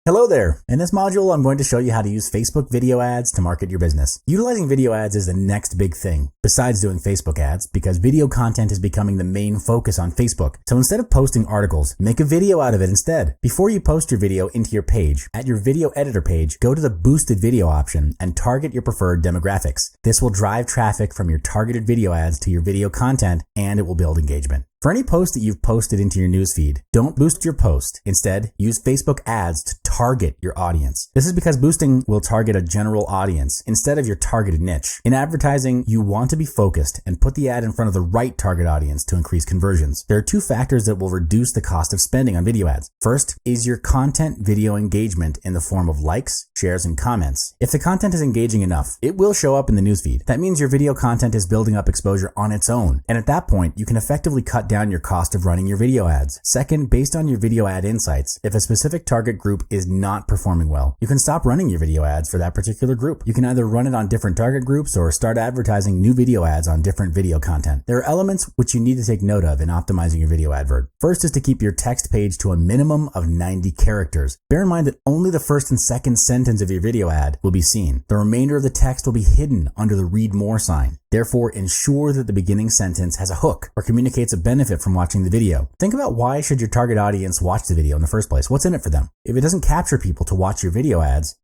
Hello there! In this module, I'm going to show you how to use Facebook video ads to market your business. Utilizing video ads is the next big thing, besides doing Facebook ads, because video content is becoming the main focus on Facebook. So instead of posting articles, make a video out of it instead. Before you post your video into your page, at your video editor page, go to the boosted video option and target your preferred demographics. This will drive traffic from your targeted video ads to your video content, and it will build engagement. For any post that you've posted into your newsfeed, don't boost your post. Instead, use Facebook ads to target your audience. This is because boosting will target a general audience instead of your targeted niche. In advertising, you want to be focused and put the ad in front of the right target audience to increase conversions. There are two factors that will reduce the cost of spending on video ads. First is your content video engagement in the form of likes, shares, and comments. If the content is engaging enough, it will show up in the newsfeed. That means your video content is building up exposure on its own. And at that point, you can effectively cut down your cost of running your video ads. Second, based on your video ad insights, if a specific target group is not performing well, you can stop running your video ads for that particular group. You can either run it on different target groups or start advertising new video ads on different video content. There are elements which you need to take note of in optimizing your video advert. First is to keep your text page to a minimum of 90 characters. Bear in mind that only the first and second sentence of your video ad will be seen. The remainder of the text will be hidden under the read more sign. Therefore, ensure that the beginning sentence has a hook or communicates a benefit from watching the video. Think about why should your target audience watch the video in the first place? What's in it for them? If it doesn't capture people to watch your video ads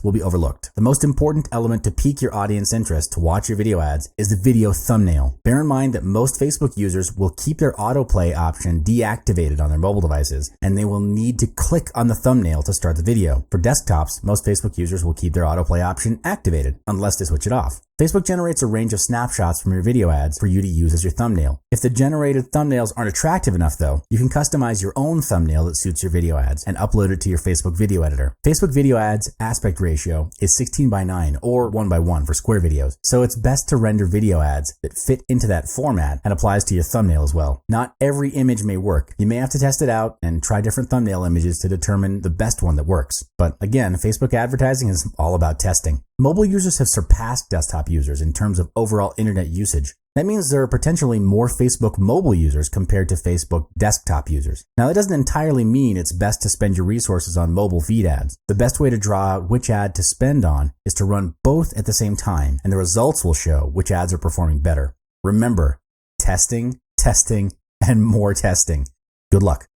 will be overlooked. The most important element to pique your audience interest to watch your video ads is the video thumbnail. Bear in mind that most Facebook users will keep their autoplay option deactivated on their mobile devices, and they will need to click on the thumbnail to start the video. For desktops, most Facebook users will keep their autoplay option activated unless they switch it off. Facebook generates a range of snapshots from your video ads for you to use as your thumbnail. If the generated thumbnails aren't attractive enough though, you can customize your own thumbnail that suits your video ads and upload it to your Facebook video editor. Facebook video ads aspect ratio is 16:9 or 1:1 for square videos, so it's best to render video ads that fit into that format and applies to your thumbnail as well. Not every image may work. You may have to test it out and try different thumbnail images to determine the best one that works. But again, Facebook advertising is all about testing. Mobile users have surpassed desktop users in terms of overall internet usage. That means there are potentially more Facebook mobile users compared to Facebook desktop users. Now, that doesn't entirely mean it's best to spend your resources on mobile feed ads. The best way to draw out which ad to spend on is to run both at the same time, and the results will show which ads are performing better. Remember, testing, and more testing. Good luck.